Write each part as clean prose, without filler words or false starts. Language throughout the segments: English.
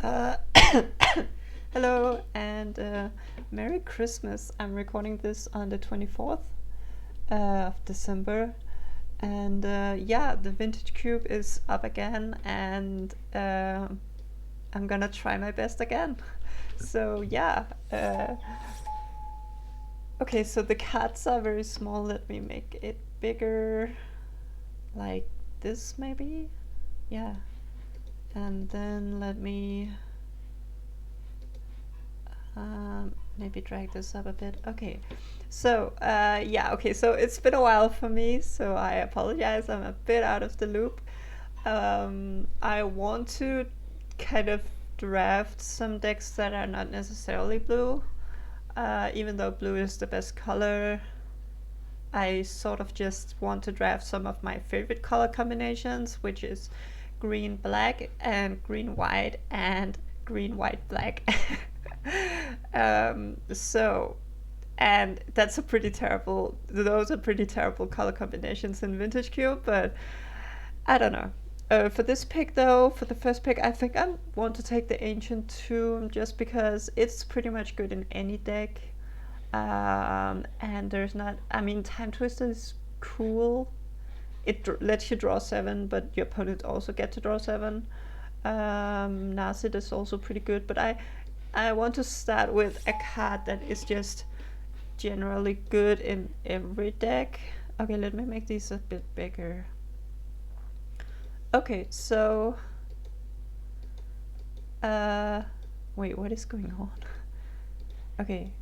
Uh, Hello and Merry Christmas. I'm recording this on the 24th of December. And yeah, the Vintage Cube is up again, and I'm gonna try my best again. So yeah. Okay, so the cats are very small. Let me make it bigger, like this maybe? Yeah. And then let me maybe drag this up a bit. Okay, so yeah, okay, so it's been a while for me, so I apologize. I'm a bit out of the loop. I want to kind of draft some decks that are not necessarily blue, even though blue is the best color. I sort of just want to draft some of my favorite color combinations, which is green black and green white and green white black. So, and that's a pretty terrible, those are pretty terrible color combinations in Vintage Cube, but I don't know. For this pick though, for the first pick, I think I want to take the Ancient Tomb just because it's pretty much good in any deck. And there's not, I mean, Time Twister is cool. It lets you draw 7, but your opponent also get to draw 7. Narset is also pretty good, but I want to start with a card that is just generally good in every deck. Okay, let me make these a bit bigger. Okay, so wait, what is going on? Okay.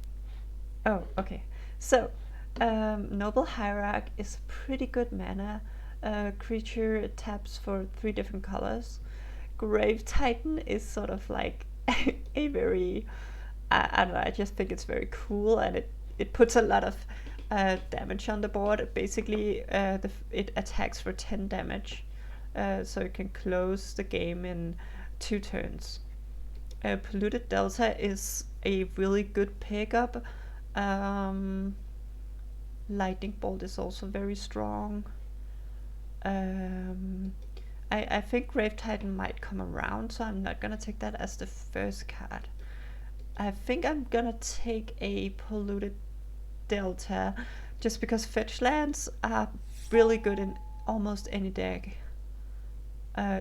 Oh, okay. So, Noble Hierarch is pretty good mana. Creature it taps for 3 different colors. Grave Titan is sort of like a very, I don't know, I just think it's very cool, and it puts a lot of damage on the board. Basically, it attacks for 10 damage, so it can close the game in 2 turns. Polluted Delta is a really good pickup. Um, Lightning Bolt is also very strong. Um, I think Grave Titan might come around, so I'm not gonna take that as the first card. I think I'm gonna take a Polluted Delta just because fetch lands are really good in almost any deck.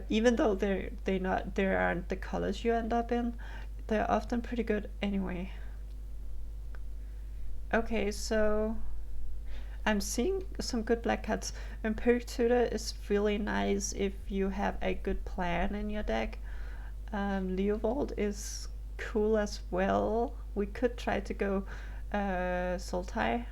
Even though they aren't the colors you end up in, they're often pretty good anyway. Okay, so I'm seeing some good black cards. Empiric Tutor is really nice if you have a good plan in your deck. Leovold is cool as well. We could try to go Sultai.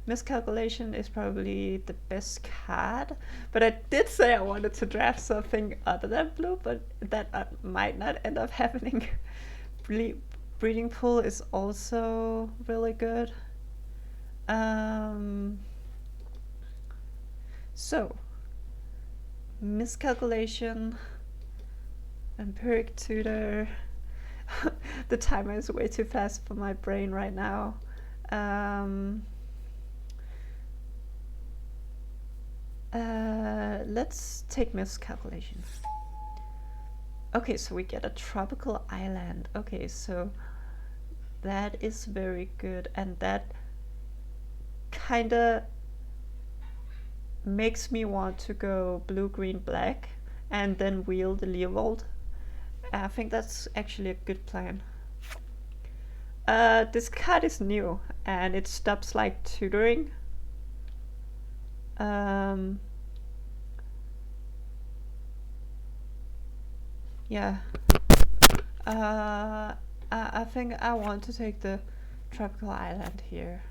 Miscalculation is probably the best card, but I did say I wanted to draft something other than blue, but that might not end up happening. Breeding Pool is also really good. Um, so, Miscalculation, Empiric Tutor. The timer is way too fast for my brain right now. Let's take Miscalculation. Okay, so we get a tropical island. Okay, so that is very good, and that kinda makes me want to go blue, green, black, and then wheel the Leovold. I think that's actually a good plan. This card is new, and it stops like tutoring. Yeah. I think I want to take the tropical island here.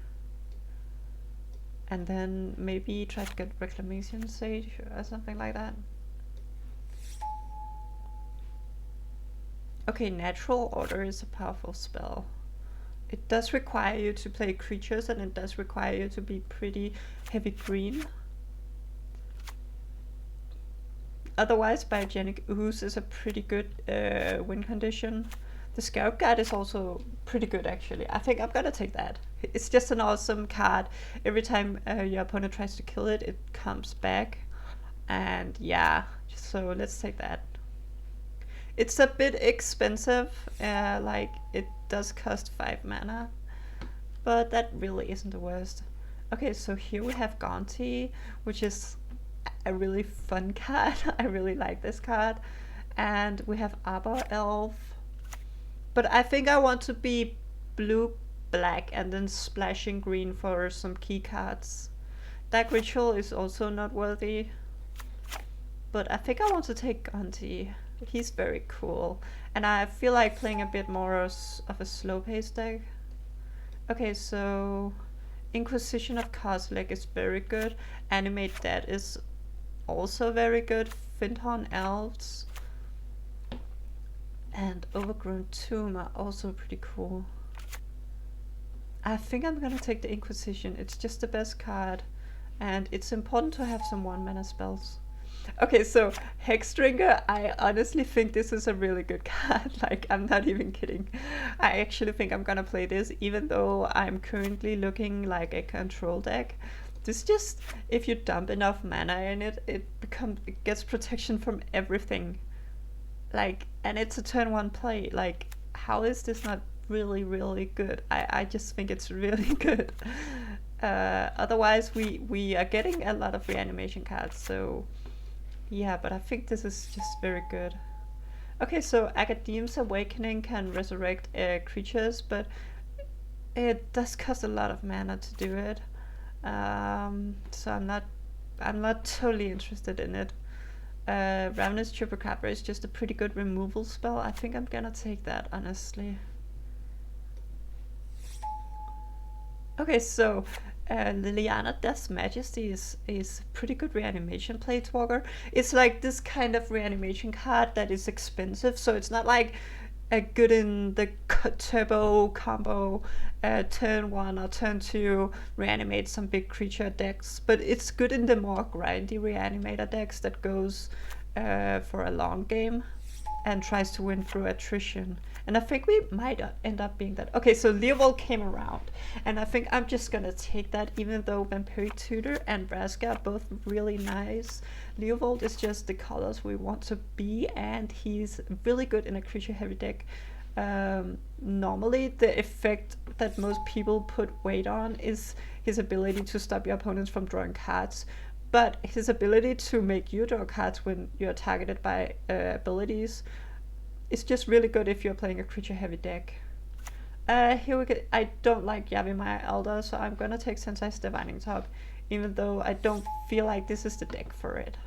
And then maybe try to get Reclamation Sage or something like that. Okay, Natural Order is a powerful spell. It does require you to play creatures, and it does require you to be pretty heavy green. Otherwise, Biogenic Ooze is a pretty good win condition. The Scarab Guard is also pretty good, actually. I think I'm gonna take that. It's just an awesome card. Every time your opponent tries to kill it, it comes back. And yeah, so let's take that. It's a bit expensive, like it does cost 5 mana, but that really isn't the worst. Okay, so here we have Gaunty, which is a really fun card. I really like this card. And we have Arbor Elf. But I think I want to be blue, black, and then splashing green for some key cards. Dark Ritual is also not worthy. But I think I want to take Gaunty. He's very cool. And I feel like playing a bit more of a slow-paced deck. Okay, so Inquisition of Kozilek is very good. Animate Dead is also very good. Fyndhorn Elves and Overgrown Tomb are also pretty cool. I think I'm gonna take the Inquisition. It's just the best card, and it's important to have some 1-mana spells. Okay, so Hexdrinker, I honestly think this is a really good card. Like, I'm not even kidding. I actually think I'm gonna play this, even though I'm currently looking like a control deck. This just, if you dump enough mana in it, it gets protection from everything. Like, and it's a turn 1 play. Like, how is this not really, really good? I just think it's really good. Otherwise, we are getting a lot of reanimation cards, so yeah, but I think this is just very good. Okay, so Academ's Awakening can resurrect creatures, but it does cost a lot of mana to do it. So I'm not totally interested in it. Ravenous Chupacabra is just a pretty good removal spell. I think I'm gonna take that, honestly. Okay, so Liliana Death's Majesty is pretty good reanimation planeswalker. It's like this kind of reanimation card that is expensive, so it's not like good in the turbo combo turn 1 or turn 2 reanimate some big creature decks, but it's good in the more grindy reanimator decks that goes for a long game and tries to win through attrition. And I think we might end up being that. Okay, so Leovold came around, and I think I'm just gonna take that, even though Vampiric Tutor and Vraska are both really nice. Leovold is just the colors we want to be, and he's really good in a creature-heavy deck. Normally, the effect that most people put weight on is his ability to stop your opponents from drawing cards. But his ability to make you draw cards when you're targeted by abilities is just really good if you're playing a creature-heavy deck. Here we go. I don't like Yavimaya Elder, so I'm gonna take Sensei's Divining Top, even though I don't feel like this is the deck for it.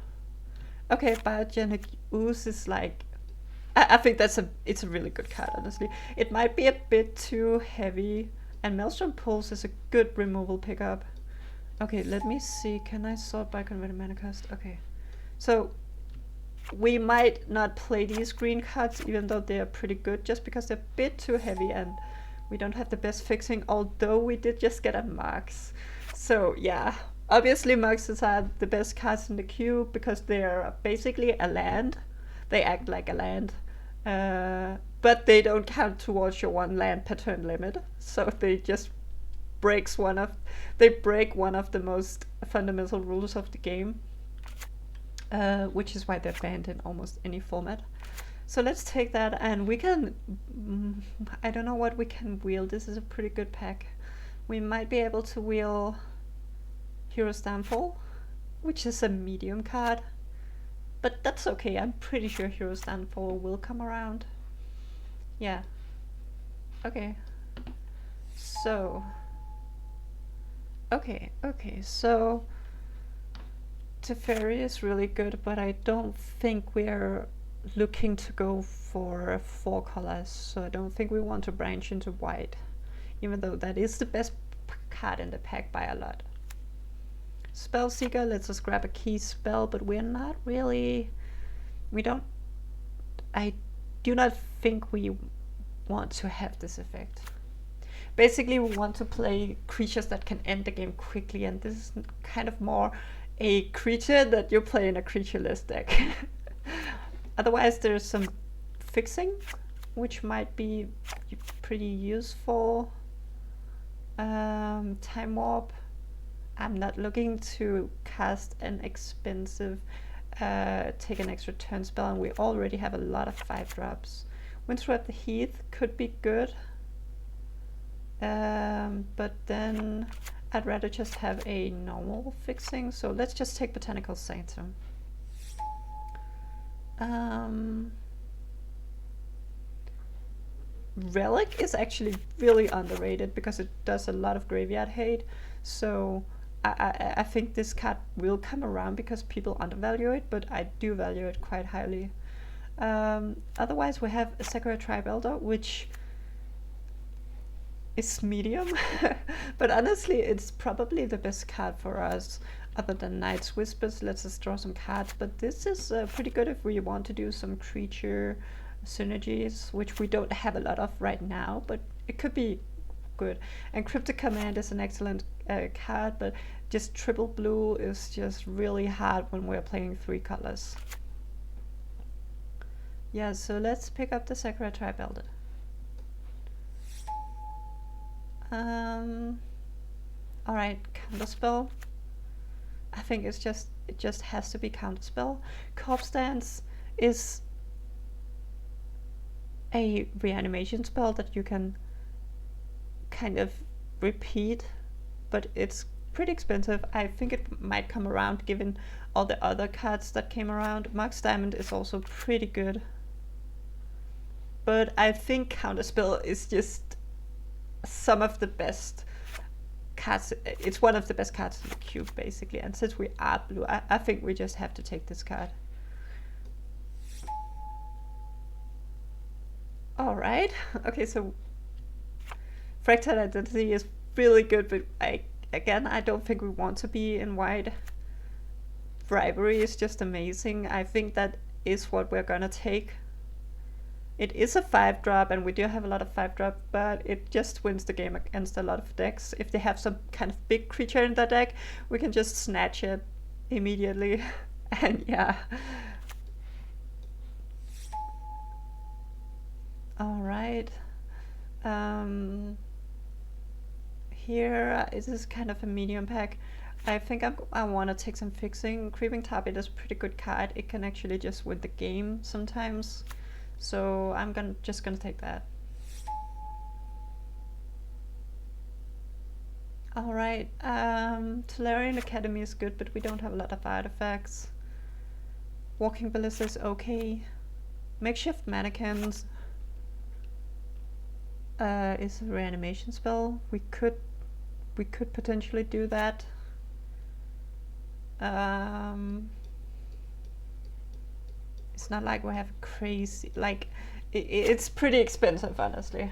Okay, Biogenic Ooze is like... I think it's a really good card, honestly. It might be a bit too heavy, and Maelstrom Pulse is a good removal pickup. Okay, let me see. Can I sort by converted mana cost? Okay. So we might not play these green cards, even though they are pretty good, just because they're a bit too heavy and we don't have the best fixing, although we did just get a Mox. So yeah, obviously Moxes are the best cards in the queue because they're basically a land. They act like a land. But they don't count towards your 1 land per turn limit, so they just break one of the most fundamental rules of the game, which is why they're banned in almost any format. So let's take that, and we can... I don't know what we can wheel. This is a pretty good pack. We might be able to wheel Hero's Downfall, which is a medium card. But that's okay, I'm pretty sure Hero's Downfall will come around. Yeah. Okay. So... Okay, so... Teferi is really good, but I don't think we're looking to go for 4 colors, so I don't think we want to branch into white, even though that is the best card in the pack by a lot. Spellseeker lets us grab a key spell, but we're not really... I do not think we want to have this effect. Basically, we want to play creatures that can end the game quickly, and this is kind of more a creature that you play in a creatureless deck. Otherwise, there's some fixing, which might be pretty useful. Time Warp. I'm not looking to cast an expensive take an extra turn spell, and we already have a lot of 5-drops. Windswept the Heath could be good, but then I'd rather just have a normal fixing, so let's just take Botanical Sanctum. Relic is actually really underrated because it does a lot of graveyard hate, so I think this card will come around because people undervalue it, but I do value it quite highly. Otherwise we have a Sakura Tribe Elder, which is medium, but honestly it's probably the best card for us other than Night's Whispers. Let's just draw some cards, but this is pretty good if we want to do some creature synergies, which we don't have a lot of right now, but it could be good. And Cryptic Command is an excellent card, but just triple blue is just really hard when we're playing 3 colors. Yeah, so let's pick up the Sakura Tribe Elder. Alright, Counterspell. I think it just has to be Counterspell. Corpse Dance is a reanimation spell that you can kind of repeat, but it's pretty expensive. I think it might come around given all the other cards that came around. Mox Diamond is also pretty good, but I think Counterspell is just some of the best cards. It's one of the best cards in the cube basically, and since we are blue, I think we just have to take this card. Alright, okay, so Fractal Identity is really good, but I don't think we want to be in white. Bribery is just amazing. I think that is what we're gonna take. It is a 5-drop, and we do have a lot of 5-drop, but it just wins the game against a lot of decks. If they have some kind of big creature in their deck, we can just snatch it immediately. And yeah. Alright. Here this is kind of a medium pack. I think I want to take some fixing. Creeping Target is a pretty good card. It can actually just win the game sometimes. So I'm just gonna take that. Alright, Tolarian Academy is good, but we don't have a lot of artifacts. Walking Ballista is okay. Makeshift Mannequins is a reanimation spell. We could potentially do that. It's not like we have crazy, like it's pretty expensive honestly.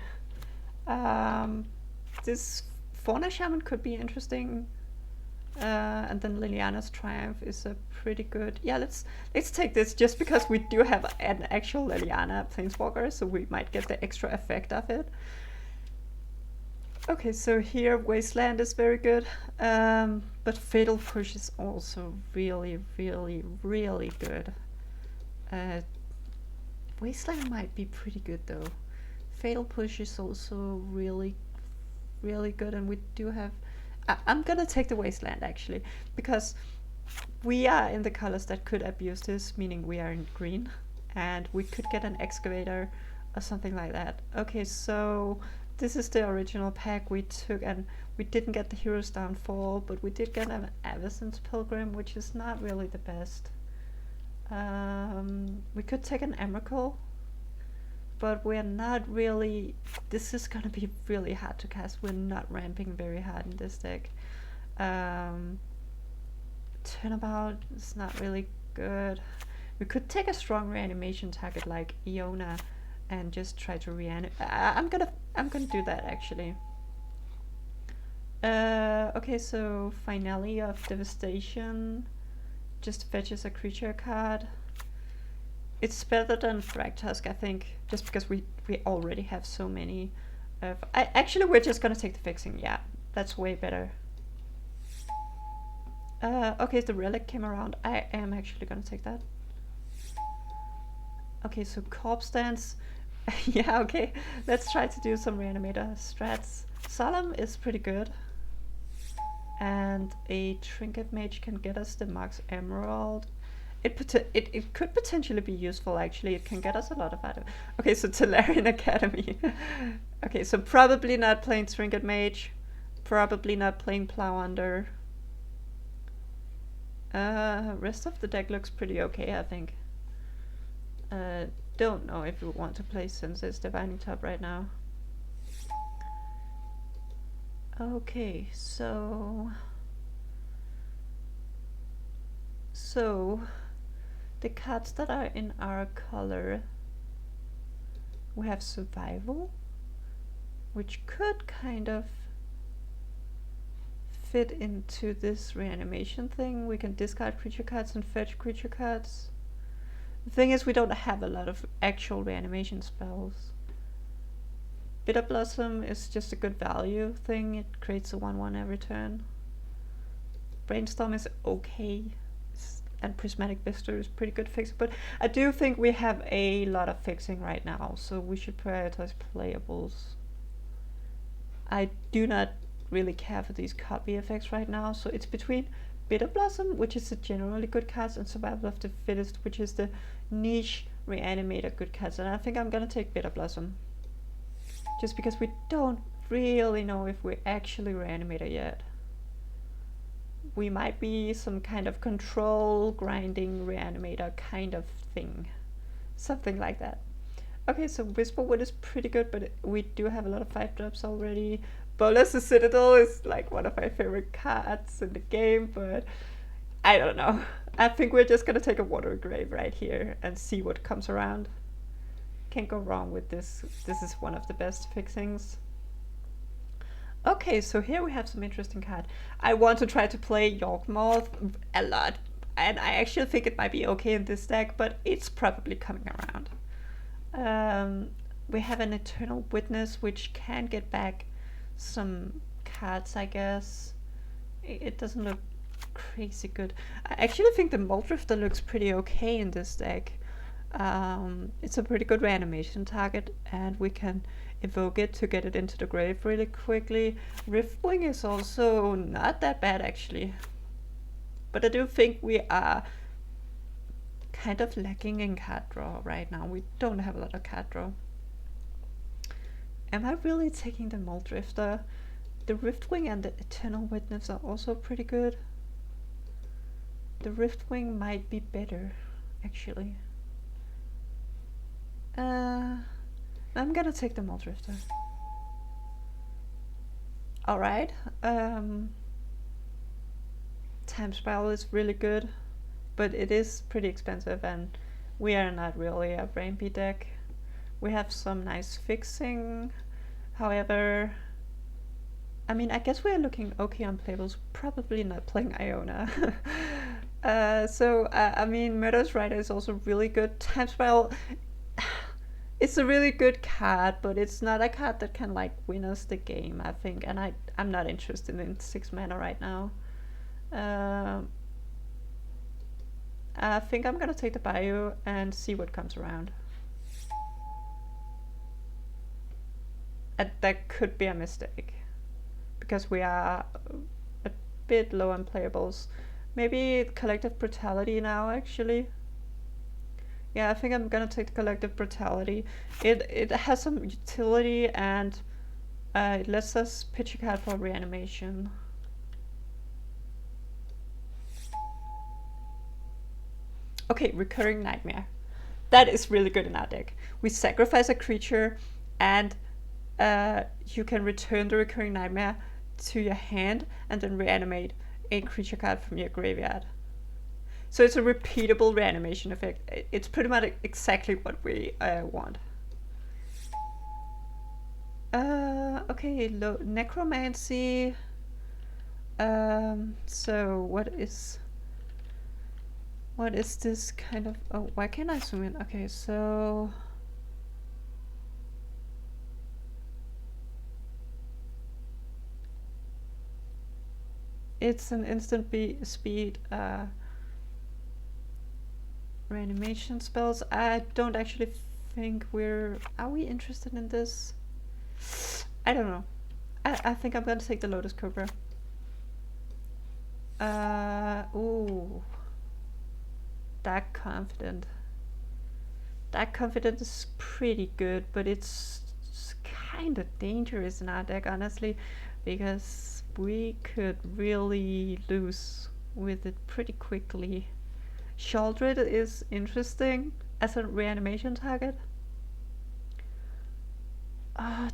This Fauna Shaman could be interesting. And then Liliana's Triumph is a pretty good. Yeah, let's take this just because we do have an actual Liliana Planeswalker, so we might get the extra effect of it. Okay, so here Wasteland is very good, but Fatal Push is also really, really, really good. Wasteland might be pretty good though. Fatal Push is also really, really good, and we do have. I'm gonna take the Wasteland actually, because we are in the colors that could abuse this, meaning we are in green, and we could get an Excavator or something like that. Okay, so this is the original pack we took, and we didn't get the Hero's Downfall, but we did get an Avacyn's Pilgrim, which is not really the best. We could take an Emrakul, but we're not really. This is gonna be really hard to cast. We're not ramping very hard in this deck. Turnabout is not really good. We could take a strong reanimation target like Iona and just try to reanimate. I'm gonna do that actually. Okay, so Finale of Devastation just fetches a creature card. It's better than Thragtusk, I think, just because we already have so many. Actually, we're just gonna take the fixing. Yeah, that's way better. Okay, the Relic came around. I am actually gonna take that. Okay, so Corpse Dance. Yeah, okay. Let's try to do some Reanimator strats. Solemn is pretty good. And a Trinket Mage can get us the Mox Emerald. it could potentially be useful, actually. It can get us a lot of items. Okay, so Tolarian Academy. Okay, so probably not playing Trinket Mage. Probably not playing Plow Under. Rest of the deck looks pretty okay, I think. Don't know if we want to play Sensei's Divining Top right now. Okay, so the cards that are in our color, we have Survival, which could kind of fit into this reanimation thing. We can discard creature cards and fetch creature cards. The thing is, we don't have a lot of actual reanimation spells. Bitter Blossom is just a good value thing. It creates a 1/1 every turn. Brainstorm is okay, and Prismatic Vista is pretty good fixing, but I do think we have a lot of fixing right now, so we should prioritize playables. I do not really care for these copy effects right now, so it's between Bitter Blossom, which is a generally good card, and Survival of the Fittest, which is the niche reanimator good cards, and I think I'm gonna take Bitter Blossom. Just because we don't really know if we're actually reanimator yet. We might be some kind of control grinding reanimator kind of thing. Something like that. Okay, so Whisperwood is pretty good, but we do have a lot of 5-drops already. Bolas the Citadel is like one of my favorite cards in the game, but I don't know. I think we're just gonna take a Watery Grave right here and see what comes around. Can't go wrong with this. This is one of the best fixings. Okay, so here we have some interesting card. I want to try to play Yawgmoth a lot, and I actually think it might be okay in this deck, but it's probably coming around. We have an Eternal Witness, which can get back some cards, I guess. It doesn't look crazy good. I actually think the Muldrifter looks pretty okay in this deck. It's a pretty good reanimation target, and we can evoke it to get it into the grave really quickly. Riftwing is also not that bad, actually. But I do think we are kind of lacking in card draw right now. We don't have a lot of card draw. Am I really taking the Muldrifter? The Riftwing and the Eternal Witness are also pretty good. The Riftwing might be better, actually. I'm gonna take the Muldrifter. Alright. Time Spiral is really good, but it is pretty expensive, and we are not really a rampy deck. We have some nice fixing. However, I mean, I guess we're looking okay on playables. Probably not playing Iona. I mean, Murderous Rider is also really good. Time Spiral, it's a really good card, but it's not a card that can like win us the game, I think, and I'm not interested in 6 mana right now. I think I'm gonna take the Bayou and see what comes around. And that could be a mistake, because we are a bit low on playables. Maybe Collective Brutality now, actually. Yeah, I think I'm gonna take the Collective Brutality. It has some utility, and it lets us pitch a card for reanimation. Okay, Recurring Nightmare. That is really good in our deck. We sacrifice a creature, and you can return the Recurring Nightmare to your hand and then reanimate a creature card from your graveyard. So it's a repeatable reanimation effect. It's pretty much exactly what we want. Okay, Necromancy. So what is this kind of... Oh, why can't I zoom in? Okay, so... It's an instant speed reanimation spells. I don't actually think are we interested in this? I don't know. I think I'm gonna take the Lotus Cobra. Ooh. Dark Confident. Dark Confident is pretty good, but it's kind of dangerous in our deck, honestly, because we could really lose with it pretty quickly. Sheoldred is interesting as a reanimation target.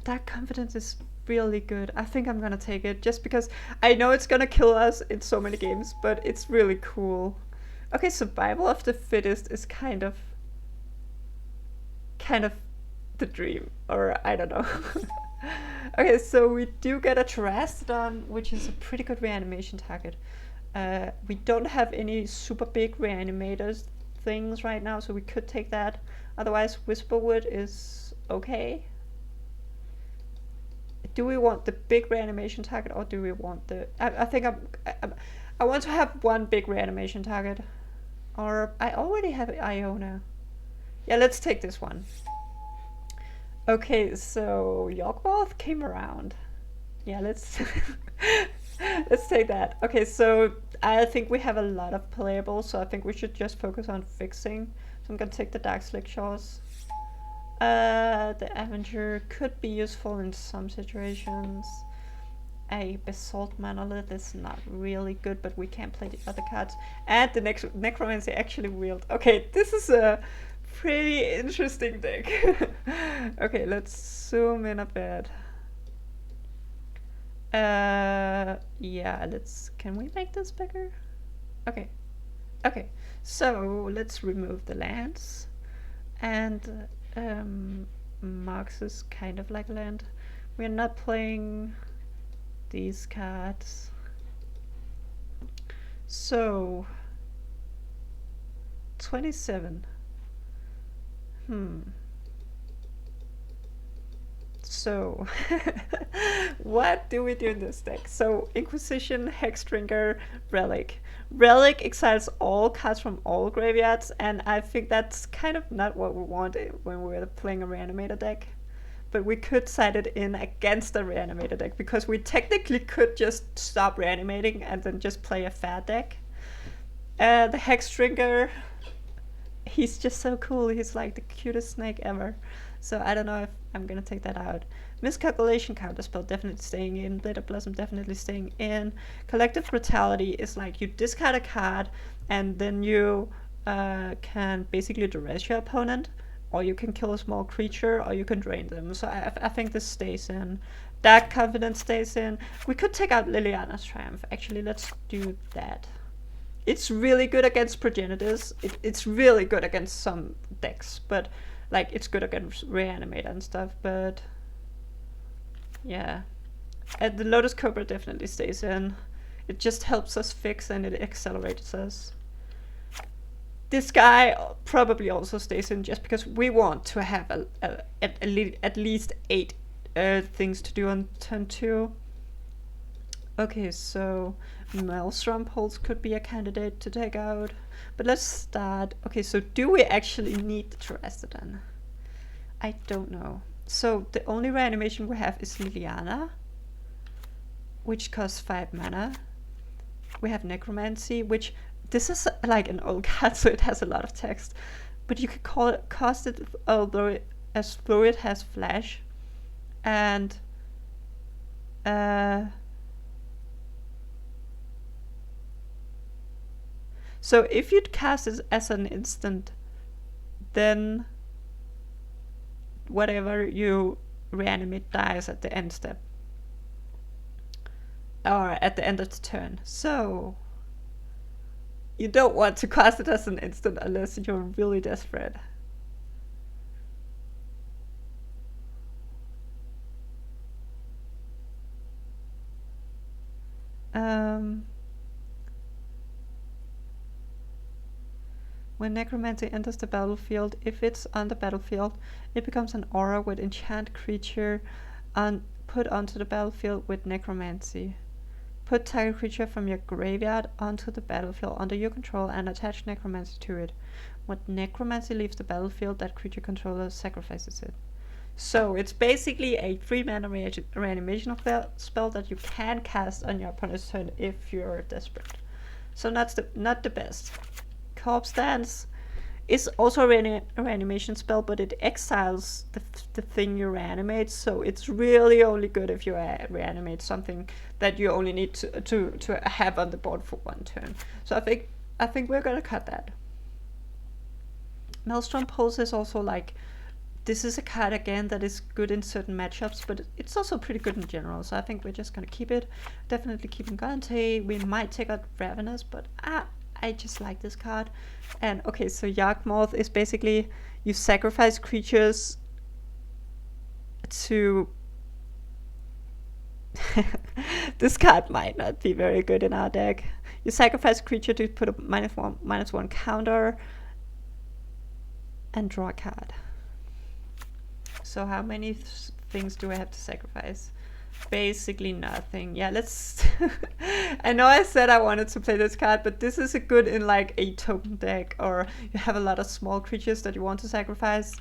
Dark Confidence is really good. I think I'm gonna take it just because I know it's gonna kill us in so many games, but it's really cool. Okay, Survival of the Fittest is kind of the dream, or I don't know. Okay, so we do get a Terastodon, which is a pretty good reanimation target. We don't have any super big reanimators things right now, so we could take that. Otherwise, Whisperwood is okay. Do we want the big reanimation target, or do we want the... I think I want to have one big reanimation target. Or I already have Iona. Yeah, let's take this one. Okay, so Yawgmoth came around. Yeah, let's let's take that. Okay, so I think we have a lot of playables, so I think we should just focus on fixing. So I'm gonna take the Dark Slickshaws. The Avenger could be useful in some situations. A Basalt Monolith is not really good, but we can't play the other cards. And the Necromancy actually wheeled. Okay, this is a pretty interesting deck. Okay, let's zoom in a bit. Yeah, can we make this bigger? Okay. Okay, so let's remove the lands. And Mox is kind of like land. We're not playing these cards. So 27. So what do we do in this deck? So Inquisition, Hexdrinker, Relic. Relic exiles all cards from all graveyards, and I think that's kind of not what we want when we're playing a Reanimator deck. But we could side it in against the Reanimator deck, because we technically could just stop reanimating and then just play a fair deck. The Hexdrinker, he's just so cool. He's like the cutest snake ever. So I don't know if I'm gonna take that out. Miscalculation Counterspell definitely staying in. Blade of Blossom definitely staying in. Collective Brutality is like you discard a card and then you can basically duress your opponent, or you can kill a small creature, or you can drain them. So I think this stays in. Dark Confidence stays in. We could take out Liliana's Triumph. Actually, let's do that. It's really good against Progenitus. It's really good against some decks, but like it's good against Reanimator and stuff, but yeah. And the Lotus Cobra definitely stays in. It just helps us fix and it accelerates us. This guy probably also stays in just because we want to have at least 8 things to do on turn 2. Okay, so Maelstrom Pulse could be a candidate to take out. But let's start. Okay, so do we actually need the Terastodon? I don't know. So the only reanimation we have is Liliana, which costs 5 mana. We have Necromancy, which this is like an old card, so it has a lot of text. But you could cast it, although as Fluid has Flash. And so if you'd cast it as an instant, then whatever you reanimate dies at the end step. Or at the end of the turn. So you don't want to cast it as an instant unless you're really desperate. When Necromancy enters the battlefield, if it's on the battlefield, it becomes an aura with enchant creature put onto the battlefield with Necromancy. Put target creature from your graveyard onto the battlefield under your control and attach Necromancy to it. When Necromancy leaves the battlefield, that creature controller sacrifices it. So it's basically a 3-mana reanimation spell that you can cast on your opponent's turn if you're desperate. So not the best. Corpse Dance is also a reanimation spell, but it exiles the thing you reanimate, so it's really only good if you reanimate something that you only need to have on the board for one turn. So I think we're gonna cut that. Maelstrom Pulse is also like, this is a card again that is good in certain matchups, but it's also pretty good in general, so I think we're just gonna keep it. Definitely keeping Gante. We might take out Ravenous, but I just like this card. And okay, so Yawgmoth is basically you sacrifice creatures to this card might not be very good in our deck. You sacrifice a creature to put a -1/-1 counter and draw a card. So how many things do I have to sacrifice? Basically nothing. Yeah, let's I know I said I wanted to play this card, but this is a good in like a token deck, or you have a lot of small creatures that you want to sacrifice,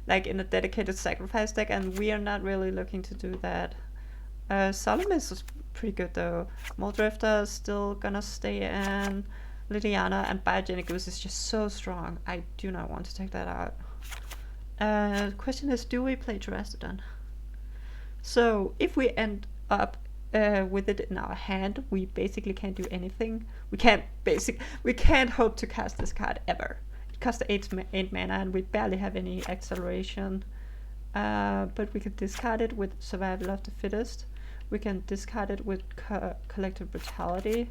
like in a dedicated sacrifice deck, and we are not really looking to do that. Solemnis is pretty good though. Muldrifter is still gonna stay in. Liliana and Biogenic Ooze is just so strong. I do not want to take that out. The question is, do we play Terastodon? So if we end up with it in our hand, we basically can't do anything. We can't hope to cast this card ever. It costs 8 mana and we barely have any acceleration. But we can discard it with Survival of the Fittest. We can discard it with Collective Brutality.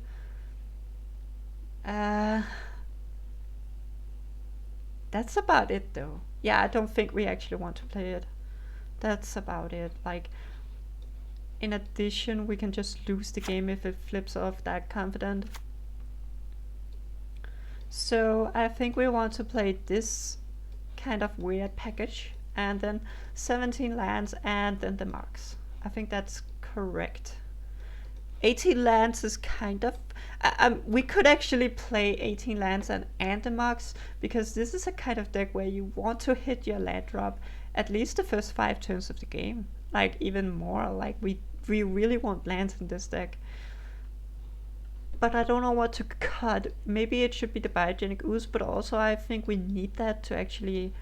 That's about it though. Yeah, I don't think we actually want to play it. That's about it. Like, in addition, we can just lose the game if it flips off that confident. So I think we want to play this kind of weird package, and then 17 lands and then the marks. I think that's correct. 18 lands is kind of... we could actually play 18 lands and the marks, because this is a kind of deck where you want to hit your land drop at least the first 5 turns of the game. Like, even more. Like, we really want lands in this deck. But I don't know what to cut. Maybe it should be the Biogenic Ooze, but also I think we need that to actually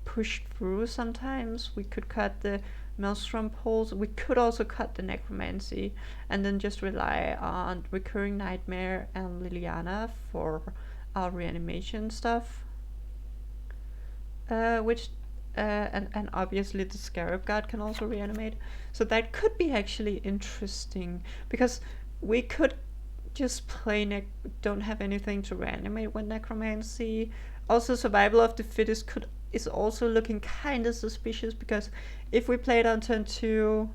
push through sometimes. We could cut the Maelstrom Pulse. We could also cut the Necromancy and then just rely on Recurring Nightmare and Liliana for our reanimation stuff. And obviously the Scarab God can also reanimate. So that could be actually interesting, because we could just play don't have anything to reanimate with Necromancy. Also, Survival of the Fittest is also looking kind of suspicious, because if we play it on turn 2,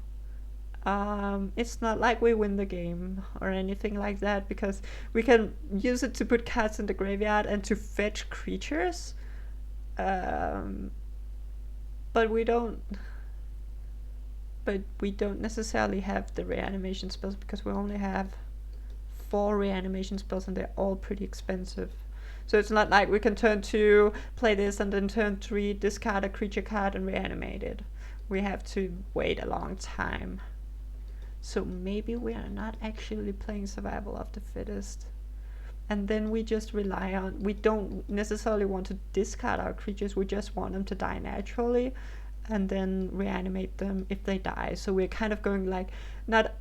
it's not like we win the game or anything like that, because we can use it to put cards in the graveyard and to fetch creatures. But we don't necessarily have the reanimation spells, because we only have 4 reanimation spells and they're all pretty expensive. So it's not like we can turn 2, play this, and then turn 3, discard a creature card and reanimate it. We have to wait a long time. So maybe we are not actually playing Survival of the Fittest. And then we just rely on... We don't necessarily want to discard our creatures, we just want them to die naturally and then reanimate them if they die. So we're kind of going like, not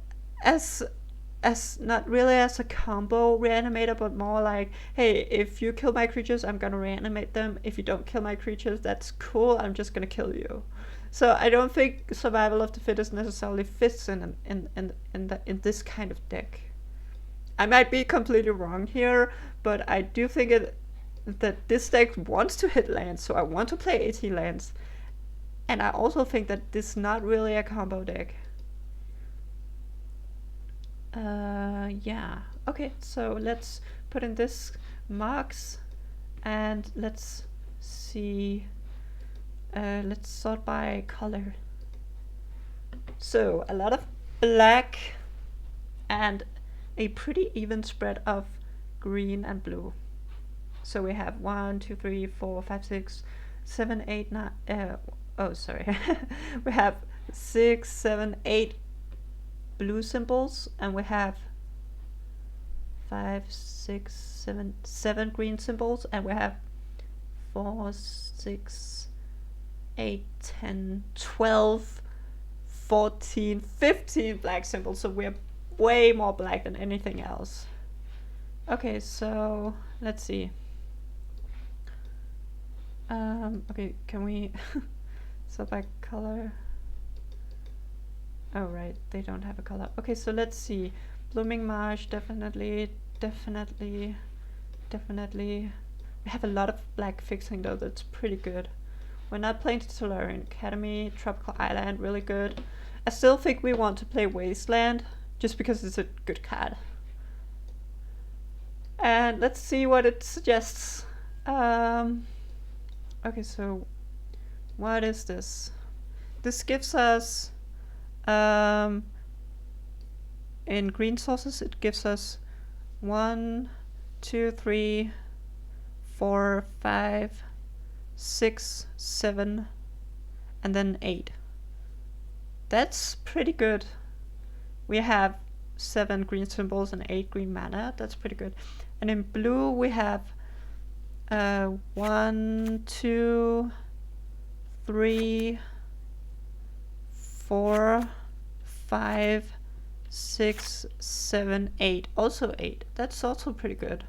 really as a combo reanimator, but more like, hey, if you kill my creatures, I'm gonna reanimate them. If you don't kill my creatures, that's cool, I'm just gonna kill you. So I don't think Survival of the Fittest necessarily fits in this kind of deck. I might be completely wrong here, but I do think that this deck wants to hit lands, so I want to play 18 lands. And I also think that this is not really a combo deck. Yeah. Okay, so let's put in this marks, and let's see. Let's sort by color. So a lot of black and a pretty even spread of green and blue. So we have 1, 2, 3, 4, 5, 6, 7, 8, 9. Oh, sorry. We have 6, 7, 8 blue symbols, and we have 5, 6, 7 green symbols, and we have 4, 6, 8, 10, 12, 14, 15 black symbols, so we're way more black than anything else. Okay, so let's see. Okay, can we sort by color? Oh right, they don't have a color. Okay, so let's see. Blooming Marsh, definitely. We have a lot of black fixing though, that's pretty good. We're not playing Tolarian Academy. Tropical Island, really good. I still think we want to play Wasteland, just because it's a good card. And let's see what it suggests. Okay, so what is this? This gives us, in green sources, it gives us 1, 2, 3, 4, 5, 6, 7, and then 8. That's pretty good. We have 7 green symbols and 8 green mana. That's pretty good. And in blue we have 1, 2, 3, 4, 5, 6, 7, 8. Also 8. That's also pretty good.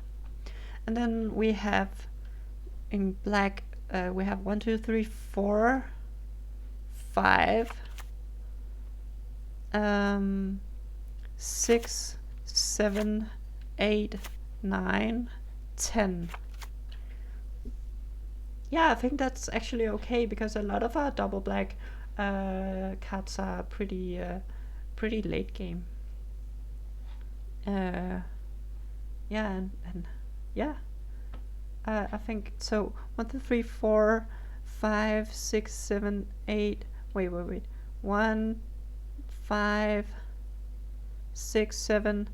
And then we have in black, we have 1, 2, 3, 4, 5, 6, 7, 8, 9, 10. Yeah, I think that's actually okay, because a lot of our double black cards are pretty late game. Yeah, and yeah, I think so. 1, 2, 3, 4, 5, 6, 7, 8. Wait. 1, 5, 6, 7,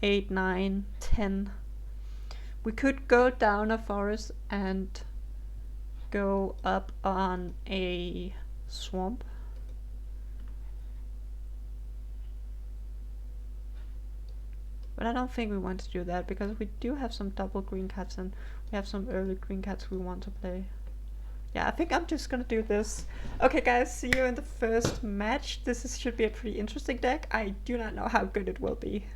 8, 9, 10. We could go down a forest and go up on a swamp. But I don't think we want to do that, because we do have some double green cards and we have some early green cards we want to play. Yeah, I think I'm just gonna do this. Okay guys, see you in the first match. This should be a pretty interesting deck. I do not know how good it will be.